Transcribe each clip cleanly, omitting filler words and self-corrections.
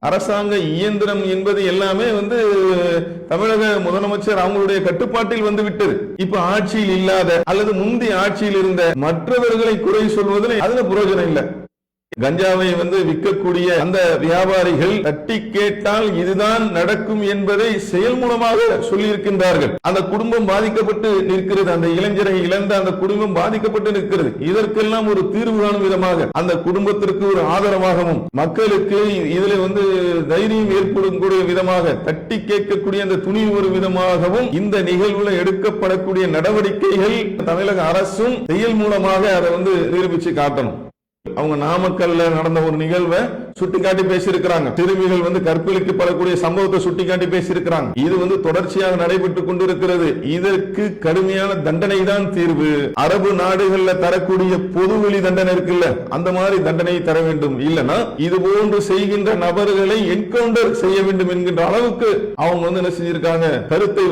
அரசாங்க இயந்திரம் என்பது எல்லாமே தமிழக முதலமைச்சர் அவங்களுடைய கட்டுப்பாட்டில் வந்து விட்டது. இப்ப ஆட்சியில் இல்லாத அல்லது முந்தைய ஆட்சியில் இருந்த மற்றவர்களை குறை சொல்வதில் அதுல பிரயோஜனம் இல்லை. கஞ்சாவை விற்கக்கூடிய அந்த வியாபாரிகள் தட்டி கேட்டால் இதுதான் நடக்கும் என்பதை செயல் மூலமாக சொல்லியிருக்கின்றார்கள். அந்த குடும்பம் பாதிக்கப்பட்டு நிற்கிறது, அந்த இளைஞரை இழந்த அந்த குடும்பம் பாதிக்கப்பட்டு நிற்கிறது. இதற்கெல்லாம் ஒரு தீர்வு காணும் விதமாக, அந்த குடும்பத்திற்கு ஒரு ஆதரவாகவும், மக்களுக்கு இதுல தைரியம் ஏற்படக்கூடிய விதமாக, தட்டி கேட்கக்கூடிய அந்த துணிவு ஒரு விதமாகவும் இந்த நிகழ்வுல எடுக்கப்படக்கூடிய நடவடிக்கைகள் தமிழக அரசும் செயல் மூலமாக அதை நிரூபிச்சு காட்டணும். அவங்க நாமக்கல்ல நடந்த ஒரு நிகழ்வை சுட்டிக்காட்டி பேசியிருக்கிறாங்க. சிறுமிகள் கற்பழிக்கப்படக்கூடிய சம்பவத்தை சுட்டிக்காட்டி பேசியிருக்கிறாங்க. இது தொடர்ச்சியாக நடைபெற்றுக் கொண்டிருக்கிறது. இதற்கு கடுமையான தண்டனை தான் தீர்வு. அரபு நாடுகள்ல தரக்கூடிய பொதுவெளி தண்டனை இருக்குல்ல, அந்த மாதிரி தண்டனை தர வேண்டும். இல்லைன்னா இது போன்று செய்கின்ற நபர்களை என்கவுண்டர் செய்ய வேண்டும் என்கின்ற அளவுக்கு அவங்க என்ன செஞ்சிருக்காங்க, கருத்தை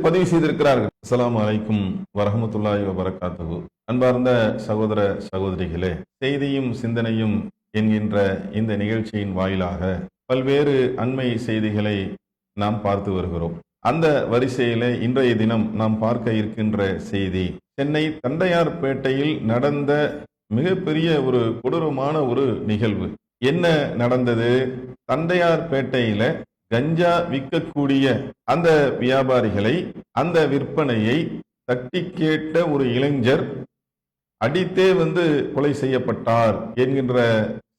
பதிவு செய்திருக்கிறார்கள். அஸ்ஸலாமு அலைக்கும் வரஹ்மத்துல்லாஹி வபரகாத்துஹு. அன்பார்ந்த சகோதர சகோதரிகளே, செய்தியும் சிந்தனையும் என்கின்ற இந்த நிகழ்ச்சியின் வாயிலாக பல்வேறு அண்மை செய்திகளை நாம் பார்த்து வருகிறோம். அந்த வரிசையில இன்றைய தினம் நாம் பார்க்க இருக்கின்ற செய்தி, சென்னை தண்டையார்பேட்டையில் நடந்த மிகப்பெரிய ஒரு கொடூரமான ஒரு நிகழ்வு. என்ன நடந்தது? தண்டையார்பேட்டையில கஞ்சா விற்கக்கூடிய அந்த வியாபாரிகளை, அந்த விற்பனையை தட்டி கேட்ட ஒரு இளைஞர் அடித்தே கொலை செய்யப்பட்டார் என்கின்ற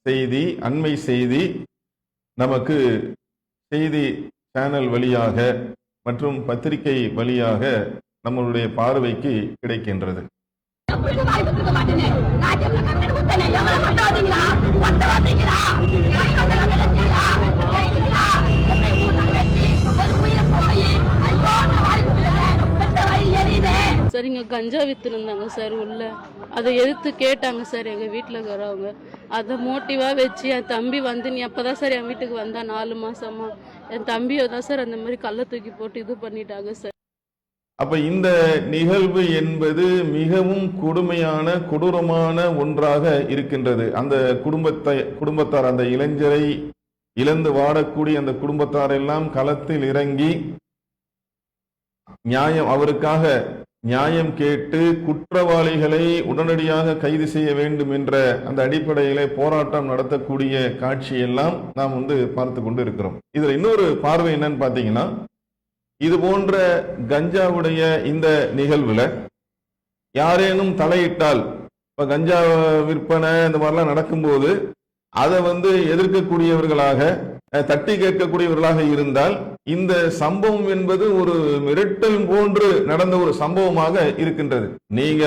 செய்தி, அண்மை செய்தி நமக்கு செய்தி சேனல் வழியாக மற்றும் பத்திரிகை வழியாக நம்மளுடைய பார்வைக்கு கிடைக்கின்றது. சார், இங்கே கஞ்சா விற்றுருந்தாங்க சார் உள்ள. அதை எதிர்த்து கேட்டாங்க சார் எங்கள் வீட்டில் இருக்கிறவங்க. அதை மோட்டிவாக வச்சு என் தம்பி நீ அப்போ தான் சார் என் வீட்டுக்கு வந்தா 4 மாசமா என் தம்பியை தான் சார் அந்த மாதிரி கள்ள தூக்கி போட்டு இது பண்ணிட்டாங்க சார். அப்ப இந்த நிகழ்வு என்பது மிகவும் கொடுமையான கொடூரமான ஒன்றாக இருக்கின்றது. அந்த குடும்பத்தார், அந்த இளைஞரை இழந்து வாடக்கூடிய அந்த குடும்பத்தார் எல்லாம் களத்தில் இறங்கி அவருக்காக நியாயம் கேட்டு குற்றவாளிகளை உடனடியாக கைது செய்ய வேண்டும் என்ற அந்த அடிப்படையிலே போராட்டம் நடத்தக்கூடிய காட்சியெல்லாம் நாம் பார்த்து கொண்டு இருக்கிறோம். இதுல இன்னொரு பார்வை என்னன்னு பாத்தீங்கன்னா, இது போன்ற கஞ்சாவுடைய இந்த நிகழ்வுல யாரேனும் தலையிட்டால், இப்ப கஞ்சா விற்பனை இந்த மாதிரிலாம் நடக்கும்போது அதை எதிர்க்கக்கூடியவர்களாக, தட்டி கேட்கக்கூடியவர்களாக இருந்தால் இந்த சம்பவம் என்பது ஒரு மிரட்டல் போன்று நடந்த ஒரு சம்பவமாக இருக்கின்றது. நீங்க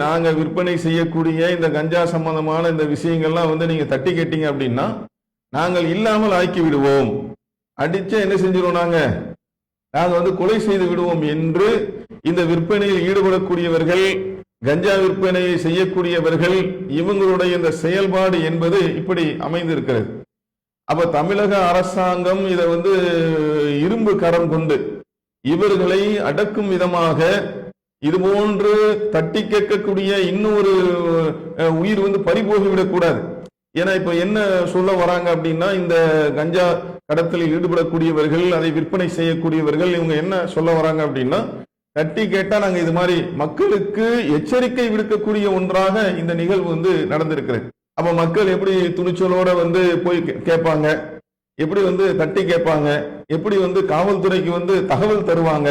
நாங்க விற்பனை செய்யக்கூடிய இந்த கஞ்சா சம்பந்தமான இந்த விஷயங்கள்லாம் நீங்க தட்டி கேட்டீங்க அப்படின்னா நாங்கள் இல்லாமல் ஆக்கி விடுவோம், அடிச்சா என்ன செஞ்சிருவோம், நாங்க கொலை செய்து விடுவோம் என்று இந்த விற்பனையில் ஈடுபடக்கூடியவர்கள், கஞ்சா விற்பனையை செய்யக்கூடியவர்கள், இவங்களுடைய இந்த செயல்பாடு என்பது இப்படி அமைந்திருக்கிறது. அப்ப தமிழக அரசாங்கம் இதை இரும்பு கரம் கொண்டு இவர்களை அடக்கும் விதமாக இது போன்று தட்டி கேட்கக்கூடிய இன்னொரு உயிர் பறிபோகிவிடக் கூடாது. ஏன்னா இப்ப என்ன சொல்ல வராங்க அப்படின்னா, இந்த கஞ்சா கடத்தலில் ஈடுபடக்கூடியவர்கள், அதை விற்பனை செய்யக்கூடியவர்கள், இவங்க என்ன சொல்ல வராங்க அப்படின்னா, தட்டி கேட்டா நாங்க இது மாதிரி மக்களுக்கு எச்சரிக்கை விடுக்கக்கூடிய ஒன்றாக இந்த நிகழ்வு நடந்திருக்கிறது. அப்ப மக்கள் எப்படி துணிச்சலோட போய் கேட்பாங்க, எப்படி தட்டி கேட்பாங்க, எப்படி காவல்துறைக்கு தகவல் தருவாங்க,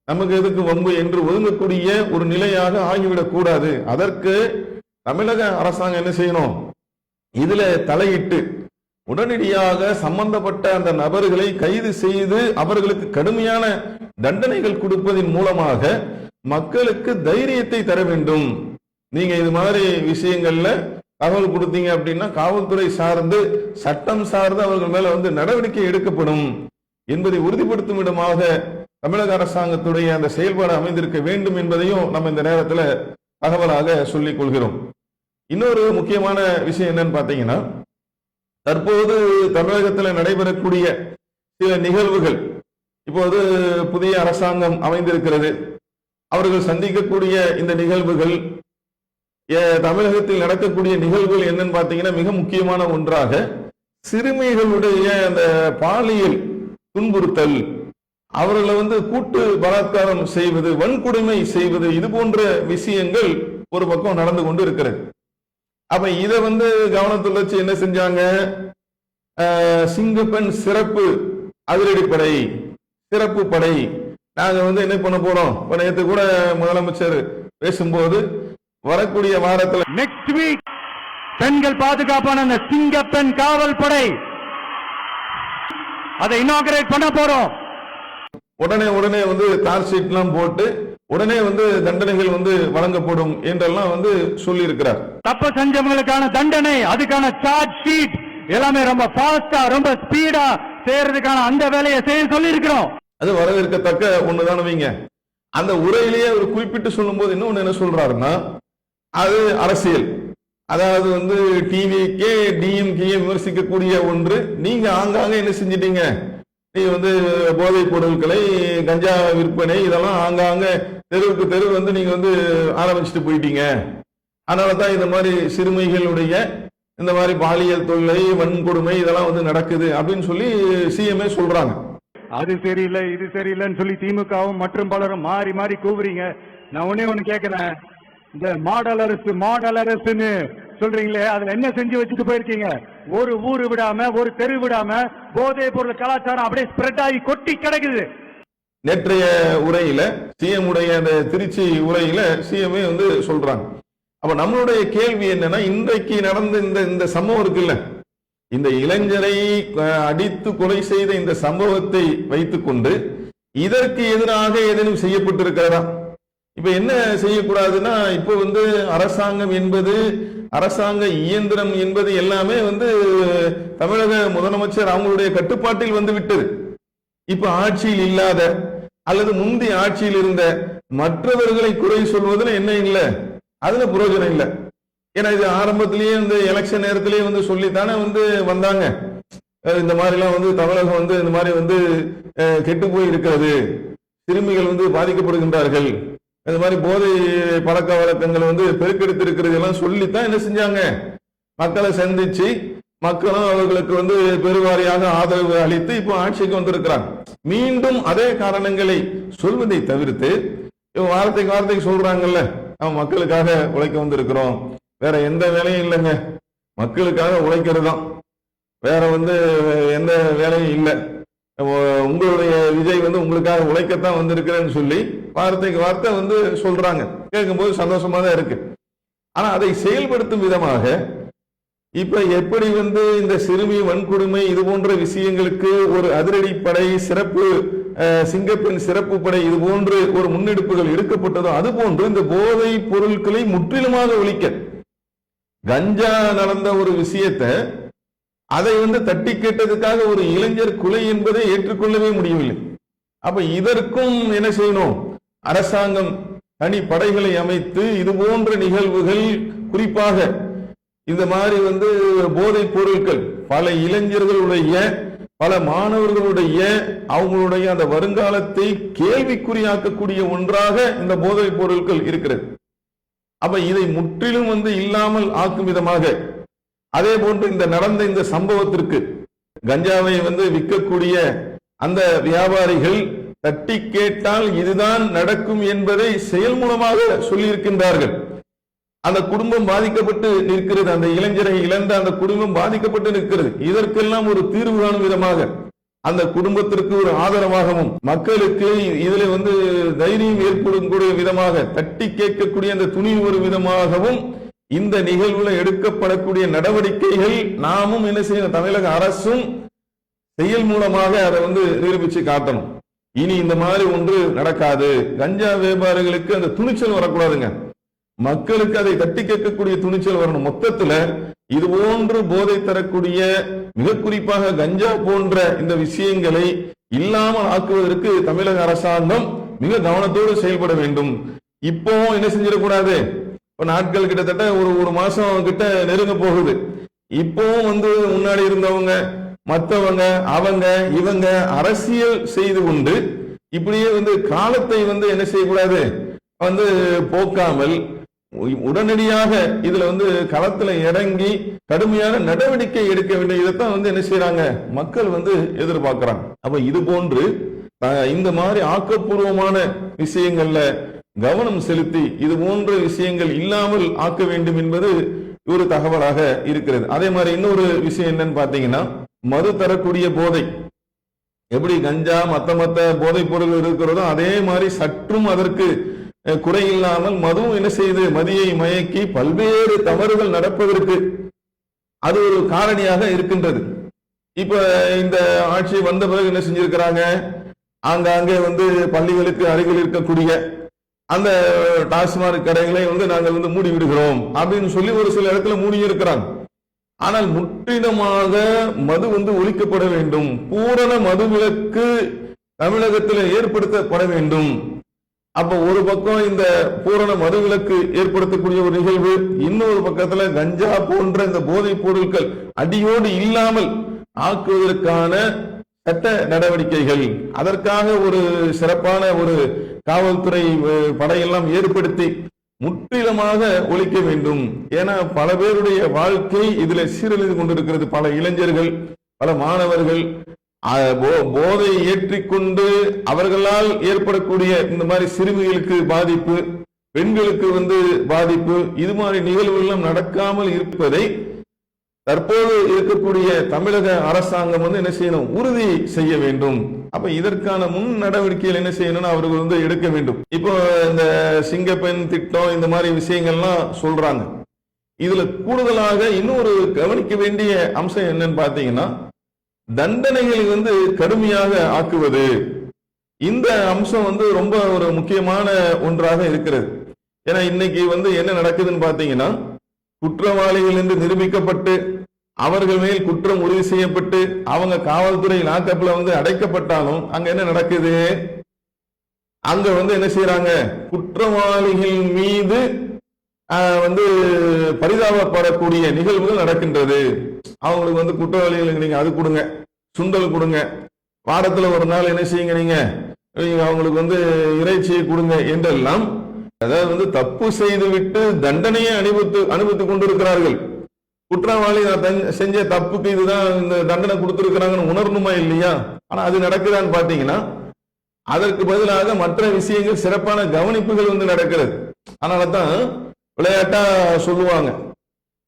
நமக்கு எதுக்கு வம்பு என்று ஒதுங்கக்கூடிய ஒரு நிலையாக ஆகிவிடக் கூடாது. அதற்கு தமிழக அரசாங்கம் என்ன செய்யணும், இதுல தலையிட்டு உடனடியாக சம்பந்தப்பட்ட அந்த நபர்களை கைது செய்து அவர்களுக்கு கடுமையான தண்டனைகள் கொடுப்பதன் மூலமாக மக்களுக்கு தைரியத்தை தர வேண்டும். நீங்க இது மாதிரி விஷயங்கள்ல தகவல் கொடுத்தீங்க அப்படின்னா காவல்துறை சார்ந்து, சட்டம் சார்ந்து அவர்கள் மேல நடவடிக்கை எடுக்கப்படும் என்பதை உறுதிப்படுத்தும் விதமாக தமிழக அரசாங்கத்துடைய அந்த செயல்பாடு அமைந்திருக்க வேண்டும் என்பதையும் நம்ம இந்த நேரத்தில் தகவலாக சொல்லிக் கொள்கிறோம். இன்னொரு முக்கியமான விஷயம் என்னன்னு பாத்தீங்கன்னா, தற்போது தமிழகத்தில் நடைபெறக்கூடிய சில நிகழ்வுகள், இப்போது புதிய அரசாங்கம் அமைந்திருக்கிறது, அவர்கள் சந்திக்கக்கூடிய இந்த நிகழ்வுகள், தமிழகத்தில் நடக்கக்கூடிய நிகழ்வுகள் என்னன்னு பாத்தீங்கன்னா மிக முக்கியமான ஒன்றாக சிறுமிகளுடைய அந்த பாலியல் துன்புறுத்தல், அவர்களை கூட்டு பலாத்காரம் செய்வது, வன்கொடுமை செய்வது, இது போன்ற விஷயங்கள் ஒரு பக்கம் நடந்து கொண்டு இருக்கிறது. அப்ப இதை கவனத்தில் வச்சு என்ன செஞ்சாங்க, சிங்கப்பெண் சிறப்பு அதிரடிப்படை, சிறப்பு படை, நாங்க என்ன பண்ண போறோம். நேற்று கூட முதலமைச்சர் பேசும்போது வரக்கூடிய வாரத்தில் நெக்ஸ்ட் வீக் பெண்கள் பாதுகாப்பான அந்த சிங்கப்பெண் காவல் படை அதை இனாகரேட் பண்ண போறோம். உடனே சார்ஜ் ஷீட் எல்லாம் போட்டு உடனே தண்டனைகள் வழங்கப்படும் என்றெல்லாம் சொல்லி இருக்கிறார். தப்பு செஞ்சவங்களுக்கான தண்டனை, அதுக்கான சார்ஜ் ஷீட் எல்லாமே ரொம்ப ஃபாஸ்டா, ரொம்ப ஸ்பீடா செய்யறதுக்கான அந்த வேலையை செய்ய சொல்லி இருக்கிறோம். அது வரவேற்கத்தக்க ஒண்ணுதான். வைங்க, அந்த உரையிலேயே ஒரு குறிப்பிட்டு சொல்லும் போது இன்னொன்னு என்ன சொல்றாருன்னா, அது அரசியல், அதாவது டிவிக்கே டிஎம்கே விமர்சிக்கக்கூடிய ஒன்று. நீங்க ஆங்காங்க என்ன செஞ்சிட்டீங்க, நீங்க போதைப் பொருட்களை, கஞ்சா விற்பனை, இதெல்லாம் ஆங்காங்க தெருவுக்கு தெரு நீங்க ஆரம்பிச்சுட்டு போயிட்டீங்க. அதனாலதான் இந்த மாதிரி சிறுமிகளுடைய இந்த மாதிரி பாலியல் தொல்லை, வன்கொடுமை இதெல்லாம் நடக்குது அப்படின்னு சொல்லி சிஎம்ஏ சொல்றாங்க. அது சரியில்லை, இது சரியில்லைன்னு சொல்லி திமுகவும் மற்றும் பலரும் மாறி மாறி கூவுறீங்க. நான் ஒண்ணு கேட்கிறேன், இந்த மாடல் அரசுன்னு சொல்றீங்களே, அதுல என்ன செஞ்சு வச்சுட்டு போயிருக்கீங்க? ஒரு ஊரு விடாம, ஒரு தெரு விடாம போதைப் பொருள் கலாச்சாரம் அப்படியே ஸ்ப்ரெட் ஆகி கொட்டி கிடக்குது. நேற்றைய உரையில சிஎம் உடைய அந்த திருச்சி உரையில சிஎம்ஏ சொல்றாங்க. அப்ப நம்மளுடைய கேள்வி என்னன்னா, இன்றைக்கு நடந்த இந்த சம்பவம் இருக்குல்ல, இந்த இளைஞரை அடித்து கொலை செய்த இந்த சம்பவத்தை வைத்துக் கொண்டு இதற்கு எதிராக ஏதேனும் செய்யப்பட்டிருக்கிறதா? இப்ப என்ன செய்யக்கூடாதுன்னா, இப்போ அரசாங்கம் என்பது, அரசாங்க இயந்திரம் என்பது எல்லாமே தமிழக முதலமைச்சர் அவங்களுடைய கட்டுப்பாட்டில் விட்டது. இப்ப ஆட்சியில் இல்லாத அல்லது முந்தைய ஆட்சியில் இருந்த மற்றவர்களை குறை சொல்வதில் என்ன இல்லை, அதுல பிரயோஜனம் இல்லை. ஏன்னா இது ஆரம்பத்திலேயே எலெக்ஷன் நேரத்திலேயே சொல்லித்தானே வந்தாங்க, இந்த மாதிரி எல்லாம் தமிழகம் இந்த மாதிரி கெட்டு போய் இருக்கிறது, சிறுமிகள் பாதிக்கப்படுகின்றார்கள், இந்த மாதிரி போதை பழக்க வழக்கங்கள் பெருக்கெடுத்து இருக்கிறது எல்லாம் சொல்லித்தான் என்ன செஞ்சாங்க, மக்களை சந்திச்சு மக்களும் அவர்களுக்கு பெருவாரியாக ஆதரவு அளித்து இப்போ ஆட்சிக்கு வந்திருக்கிறாங்க. மீண்டும் அதே காரணங்களை சொல்வதை தவிர்த்து வார்த்தைக்கு சொல்றாங்கல்ல, அவன் மக்களுக்காக உழைக்க வந்திருக்கிறோம், வேற எந்த வேலையும் இல்லைங்க, மக்களுக்காக உழைக்கிறது தான், வேற எந்த வேலையும் இல்லை, உங்களுடைய விஜய் உங்களுக்காக உழைக்கத்தான் வந்திருக்கிறேன்னு சொல்லி வார்த்தைக்கு வார்த்தை சொல்றாங்க. கேட்கும்போது சந்தோஷமா தான் இருக்கு. ஆனா அதை செயல்படுத்தும் விதமாக இப்ப எப்படி இந்த சிறுமி வன்கொடுமை இது போன்ற விஷயங்களுக்கு ஒரு அதிரடிப்படை, சிறப்பு சிங்கப்பெண் சிறப்பு படை, இது போன்று ஒரு முன்னெடுப்புகள் எடுக்கப்பட்டதோ, அது போன்று இந்த போதை பொருட்களை முற்றிலுமாக ஒழிக்க, கஞ்சா நடந்த ஒரு விஷயத்தை அதை தட்டி கேட்டதுக்காக ஒரு இளைஞர் கொலை என்பதை ஏற்றுக்கொள்ளவே முடியவில்லை. அப்ப இதற்கும் என்ன செய்யணும், அரசாங்கம் தனி படைகளை அமைத்து இது போன்ற நிகழ்வுகள், குறிப்பாக இந்த மாதிரி போதைப் பொருட்கள் பல இளைஞர்களுடைய, பல மாணவர்களுடைய, அவங்களுடைய அந்த வருங்காலத்தை கேள்விக்குறியாக்கக்கூடிய ஒன்றாக இந்த போதைப் பொருட்கள் இருக்கிறது. அப்ப இதை முற்றிலும் இல்லாமல் ஆக்கும் விதமாக, அதே போன்று இந்த நடந்த இந்த சம்பவத்திற்கு கஞ்சாவை விற்கக்கூடிய அந்த வியாபாரிகள் தட்டி கேட்டால் இதுதான் நடக்கும் என்பதை செயல் மூலமாக சொல்லியிருக்கின்றார்கள். அந்த குடும்பம் பாதிக்கப்பட்டு நிற்கிறது, அந்த இளைஞரை இழந்த அந்த குடும்பம் பாதிக்கப்பட்டு நிற்கிறது. இதற்கெல்லாம் ஒரு தீர்வு காணும் விதமாக, அந்த குடும்பத்திற்கு ஒரு ஆதரவாகவும், மக்களுக்கு இதுல தைரியம் ஏற்படக்கூடிய விதமாக, தட்டி கேட்கக்கூடிய அந்த துணிவு ஒரு விதமாகவும் இந்த நிகழ்வுல எடுக்கப்படக்கூடிய நடவடிக்கைகள் நாமும் என்ன செய்யணும், தமிழக அரசும் செயல் மூலமாக அதை நிரூபிச்சு காட்டணும். இனி இந்த மாதிரி ஒன்று நடக்காது. கஞ்சா வியாபாரிகளுக்கு அந்த துணிச்சல் வரக்கூடாதுங்க, மக்களுக்கு அதை தட்டி கேட்கக்கூடிய துணிச்சல் வரணும். மொத்தத்துல இது போன்று போதை தரக்கூடிய, மிக குறிப்பாக கஞ்சா போன்ற இந்த விஷயங்களை இல்லாமல் ஆக்குவதற்கு தமிழக அரசாங்கம் மிக கவனத்தோடு செயல்பட வேண்டும். இப்போ என்ன செஞ்சிடக்கூடாது, நாட்கள் கிட்டத்தட்ட ஒரு மாசம் கிட்ட நெருங்க போகுது. இப்போ முன்னாடி இருந்தவங்க, மற்றவங்க, அவங்க இவங்க அரசியல் செய்து கொண்டு இப்படியே காலத்தை என்ன செய்யக்கூடாது, போக்காமல் உடனடியாக இதுல வந்து களத்துல இறங்கி கடுமையான நடவடிக்கை எடுக்க வேண்டும். இதைத்தான் வந்து என்ன செய்யறாங்க, மக்கள் வந்து எதிர்பார்க்கிறாங்க. அப்ப இது போன்று இந்த மாதிரி ஆக்கப்பூர்வமான விஷயங்கள்ல கவனம் செலுத்தி இது போன்ற விஷயங்கள் இல்லாமல் ஆக்க வேண்டும் என்பது ஒரு தகவலாக இருக்கிறது. அதே மாதிரி இன்னொரு விஷயம் என்னன்னு பாத்தீங்கன்னா, மது தரக்கூடிய போதை, எப்படி கஞ்சா மத்த போதைப் பொருள் இருக்கிறதோ அதே மாதிரி சற்றும் அதற்கு குறையில்லாமல் மதுவும் என்ன செய்து மதியை மயக்கி பல்வேறு தவறுகள் நடப்பதற்கு அது ஒரு காரணியாக இருக்கின்றது. இப்ப இந்த ஆட்சி வந்த பிறகு என்ன செஞ்சிருக்கிறாங்க, ஆங்காங்கே வந்து பள்ளிகளுக்கு அருகில் இருக்கக்கூடிய அந்த டாஸ்மாக் கடைகளை வந்து நாங்கள் வந்து மூடி விடுகிறோம் அப்படின்னு சொல்லி ஒரு சில இடத்துல மூடி இருக்கிறாங்க. ஆனால் முற்றிலுமாக மது வந்து ஒழிக்கப்பட வேண்டும், பூரண மதுவிலக்கு தமிழகத்தில் ஏற்படுத்தப்பட வேண்டும். அப்ப ஒரு பக்கம் இந்த பூரண மதுவிலக்கு ஏற்படுத்தக்கூடிய ஒரு நிகழ்வு, இன்னொரு பக்கத்துல கஞ்சா போன்ற இந்த போதைப் பொருட்கள் அடியோடு இல்லாமல் ஆக்குவதற்கான சட்ட நடவடிக்கைகள், அதற்காக ஒரு சிறப்பான ஒரு காவல்துறை படையெல்லாம் ஏற்படுத்தி முற்றிலுமாக ஒழிக்க வேண்டும். ஏன்னா பல பேருடைய வாழ்க்கை இதுல சீரழிந்து கொண்டிருக்கிறது. பல இளைஞர்கள், பல மாணவர்கள் போதை ஏற்றிக்கொண்டு அவர்களால் ஏற்படக்கூடிய இந்த மாதிரி சிறுமிகளுக்கு பாதிப்பு, பெண்களுக்கு வந்து பாதிப்பு, இது மாதிரி நிகழ்வுகள் நடக்காமல் இருப்பதை தற்போது இருக்கக்கூடிய தமிழக அரசாங்கம் வந்து என்ன செய்யணும், உறுதி செய்ய வேண்டும். அப்ப இதற்கான முன் நடவடிக்கைகள் என்ன செய்யணும்னு அவர்கள் வந்து எடுக்க வேண்டும். இப்போ இந்த சிங்கப்பெண் திட்டம் இந்த மாதிரி விஷயங்கள்லாம் சொல்றாங்க. இதுல கூடுதலாக இன்னொரு கவனிக்க வேண்டிய அம்சம் என்னன்னு பாத்தீங்கன்னா, தண்டனைகளை வந்து கடுமையாக ஆக்குவது. இந்த அம்சம் வந்து ரொம்ப ஒரு முக்கியமான ஒன்றாக இருக்கிறது. ஏன்னா இன்னைக்கு வந்து என்ன நடக்குதுன்னு பாத்தீங்கன்னா, குற்றவாளிகள் என்று நிரூபிக்கப்பட்டு அவர்கள் மேல் குற்றம் உறுதி செய்யப்பட்டு அவங்க காவல்துறை லாக்கப்ல வந்து அடைக்கப்பட்டாலும் அங்க என்ன நடக்குது, அங்க வந்து என்ன செய்யறாங்க, குற்றவாளிகள் மீது வந்து பரிதாபப்படக்கூடிய நிகழ்வுகள் நடக்கின்றது. அவங்களுக்கு வந்து குற்றவாளிகளுக்கு நீங்க அது கொடுங்க, சுண்டல் கொடுங்க, வாரத்துல ஒரு நாள் என்ன செய்யுங்க நீங்க அவங்களுக்கு வந்து இறைச்சியை கொடுங்க என்றெல்லாம், அதாவது வந்து தப்பு செய்துவிட்டு தண்டனையை அனுபவித்துக் கொண்டிருக்கிறார்கள். குற்றவாளி செஞ்ச தப்புக்கு இதுதான் இந்த தண்டனை கொடுத்திருக்கிறாங்கன்னு உணரணுமா இல்லையா? ஆனா அது நடக்குதான்னு பாத்தீங்கன்னா அதற்கு பதிலாக மற்ற விஷயங்கள் சிறப்பான கவனிப்புகள் வந்து நடக்கிறது. அதனாலதான் விளையாட்டா சொல்லுவாங்க,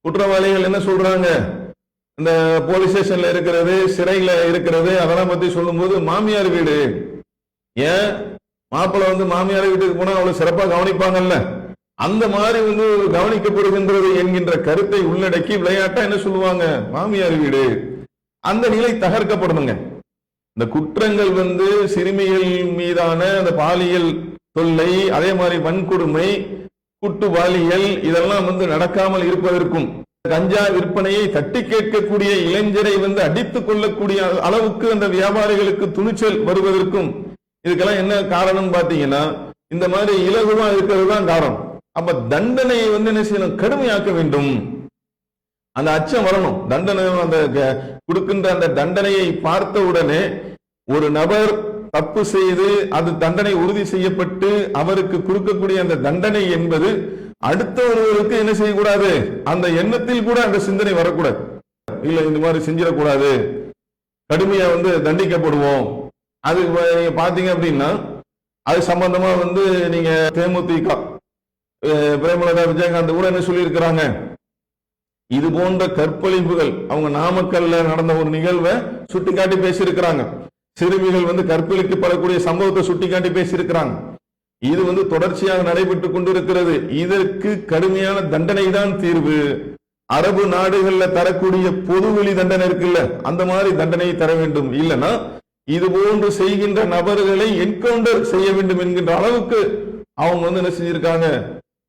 குற்றவாளிகள் என்ன சொல்றாங்க, இந்த போலீஸ் ஸ்டேஷன்ல இருக்கிறது, சிறையில இருக்கிறது, அதெல்லாம் பத்தி சொல்லும் போது மாமியார் வீடு, ஏன் மாப்பிள்ள வந்து மாமியார் வீட்டுக்கு போனா அவ்வளவு சிறப்பா கவனிப்பாங்கல்ல, அந்த மாதிரி வந்து கவனிக்கப்படுகின்றது என்கின்ற கருத்தை உள்ளடக்கி விளையாட்டா என்ன சொல்லுவாங்க, மாமியார் வீடு. அந்த நிலை தகர்க்கப்படணுங்க. இந்த குற்றங்கள் வந்து சிறுமிகள் மீதான அந்த பாலியல் தொல்லை, அதே மாதிரி வன்கொடுமை, குட்டுவாளியல் இதெல்லாம் வந்து நடக்காமல் இருப்பதற்கும், கஞ்சா விற்பனையை தட்டி கேட்கக்கூடிய இளைஞரை வந்து அடித்துக் கொள்ளக்கூடிய அளவுக்கு அந்த வியாபாரிகளுக்கு துணிச்சல் வருவதற்கும் இதுக்கெல்லாம் என்ன காரணம் பாத்தீங்கன்னா, இந்த மாதிரி இலகுவா இருக்கிறது தான் காரணம். அப்ப தண்டனையை வந்து என்ன செய்யணும், கடுமையாக்க வேண்டும். அந்த அச்சம் வரணும். தண்டனை அந்த கொடுக்கின்ற அந்த தண்டனையை பார்த்த உடனே ஒரு நபர் தப்பு செய்து அது தண்டனை உறுதி செய்யப்பட்டு அவருக்கு கொடுக்கக்கூடிய அந்த தண்டனை என்பது அடுத்த ஒருவருக்கு என்ன செய்யக்கூடாது, அந்த எண்ணத்தில் கூட அந்த சிந்தனை வரக்கூடாது. இல்ல இந்த மாதிரி செஞ்சிடக்கூடாது, கடுமையா வந்து தண்டிக்கப்படுவோம். அது பாத்தீங்க அப்படின்னா அது சம்பந்தமா வந்து நீங்க தேமுதிக பிரேமலதா விஜயகாந்த் கூட என்ன சொல்லி இருக்கிறாங்க, இது போன்ற கற்பழிப்புகள் அவங்க நாமக்கல்ல நடந்த ஒரு நிகழ்வை சுட்டிக்காட்டி பேசியிருக்கிறாங்க. சிறுமிகள் வந்து கற்பழிக்கப்படக்கூடிய சம்பவத்தை சுட்டிக்காட்டி பேசியிருக்கிறாங்க. இது வந்து தொடர்ச்சியாக நடைபெற்றுக் கொண்டிருக்கிறது. இதற்கு கடுமையான தண்டனை தான் தீர்வு. அரபு நாடுகள்ல தரக்கூடிய பொதுவெளி தண்டனை இருக்குல்ல, அந்த மாதிரி தண்டனையை தர வேண்டும். இல்லைன்னா இது போன்று செய்கின்ற நபர்களை என்கவுண்டர் செய்ய வேண்டும் என்கின்ற அளவுக்கு அவங்க வந்து என்ன செஞ்சிருக்காங்க,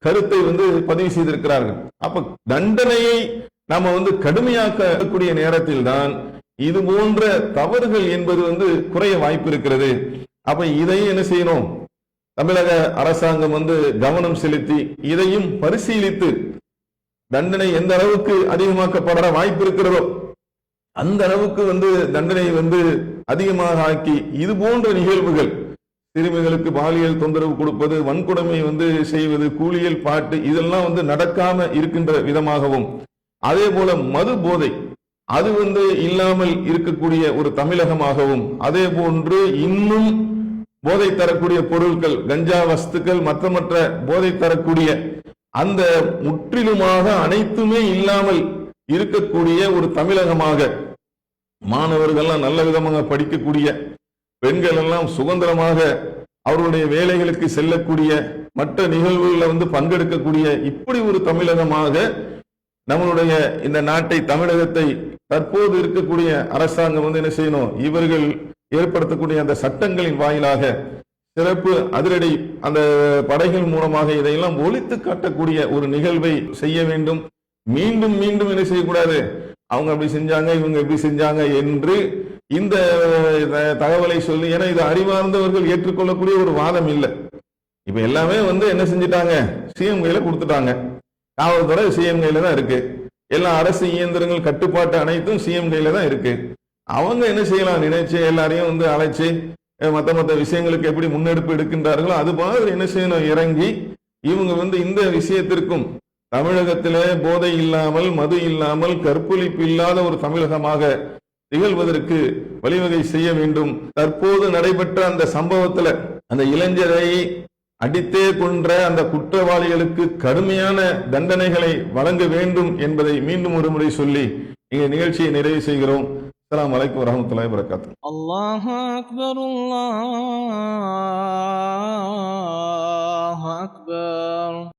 கருத்தை வந்து பதிவு செய்திருக்கிறார்கள். அப்ப தண்டனையை நாம வந்து கடுமையாக்கக்கூடிய நேரத்தில் தான் இது போன்ற தவறுகள் என்பது வந்து குறைய வாய்ப்பு இருக்கிறது. அப்ப இதையும் என்ன செய்யணும், தமிழக அரசாங்கம் வந்து கவனம் செலுத்தி இதையும் பரிசீலித்து தண்டனை எந்த அளவுக்கு அதிகமாக்கப்பட வாய்ப்பு இருக்கிறதோ அந்த அளவுக்கு வந்து தண்டனை வந்து அதிகமாக ஆக்கி இது போன்ற நிகழ்வுகள் சிறுமிகளுக்கு பாலியல் தொந்தரவு கொடுப்பது, வன்கொடுமை செய்வது, கூலியல் பாட்டு, இதெல்லாம் நடக்காம இருக்கின்ற விதமாகவும், அதே போல மது போதை அது இல்லாமல் இருக்கக்கூடிய ஒரு தமிழகமாகவும், அதே போன்று இன்னும் போதை தரக்கூடிய பொருட்கள், கஞ்சா வஸ்துக்கள், மற்ற போதை தரக்கூடிய அந்த முற்றிலுமாக அனைத்துமே இல்லாமல் இருக்கக்கூடிய ஒரு தமிழகமாக, மாணவர்கள்லாம் நல்ல விதமாக படிக்கக்கூடிய, பெண்கள் எல்லாம் சுதந்திரமாக அவர்களுடைய வேலைகளுக்கு செல்லக்கூடிய, மற்ற நிகழ்வுகளில் பங்கெடுக்கக்கூடிய இப்படி ஒரு தமிழகமாக நம்மளுடைய இந்த நாட்டை, தமிழகத்தை தற்போது இருக்கக்கூடிய அரசாங்கம் என்ன செய்யணும், இவர்கள் ஏற்படுத்தக்கூடிய அந்த சட்டங்களின் வாயிலாக சிறப்பு அதிரடி அந்த படைகள் மூலமாக இதையெல்லாம் ஒழித்து காட்டக்கூடிய ஒரு நிகழ்வை செய்ய வேண்டும். மீண்டும் மீண்டும் என்ன செய்யக்கூடாது, அவங்க அப்படி செஞ்சாங்க, இவங்க எப்படி செஞ்சாங்க என்று இந்த தகவலை சொல்லி, ஏன்னா இது அறிவார்ந்தவர்கள் ஏற்றுக்கொள்ளக்கூடிய ஒரு வாதம் இல்லை. இப்ப எல்லாமே என்ன செஞ்சிட்டாங்க, சிஎம் கையில கொடுத்துட்டாங்க. காவல்துறை சிஎம் கையில தான் இருக்கு. எல்லா அரசு இயந்திரங்கள் கட்டுப்பாட்டு அனைத்தும் சிஎம் கையில தான் இருக்கு. அவங்க என்ன செய்யலாம், நினைச்சு எல்லாரையும் அழைச்சு மற்ற விஷயங்களுக்கு எப்படி முன்னெடுப்பு எடுக்கின்றார்களோ அது மாதிரி என்ன செய்யணும், இறங்கி இவங்க இந்த விஷயத்திற்கும் தமிழகத்திலே போதை இல்லாமல், மது இல்லாமல், கற்பழிப்பு இல்லாத ஒரு தமிழகமாக திகழ்வதற்கு வழிவகை செய்ய வேண்டும். தற்போது நடைபெற்ற அந்த சம்பவத்துல அந்த இளைஞரை அடித்தே கொன்ற அந்த குற்றவாளிகளுக்கு கடுமையான தண்டனைகளை வழங்க வேண்டும் என்பதை மீண்டும் ஒரு முறை சொல்லி இங்க நிகழ்ச்சியை நிறைவு செய்கிறோம். அஸ்ஸலாமு அலைக்கும் வரஹ்மத்துல்லாஹி வபரகாத்துஹு. அல்லாஹு அக்பர், அல்லாஹு அக்பர்.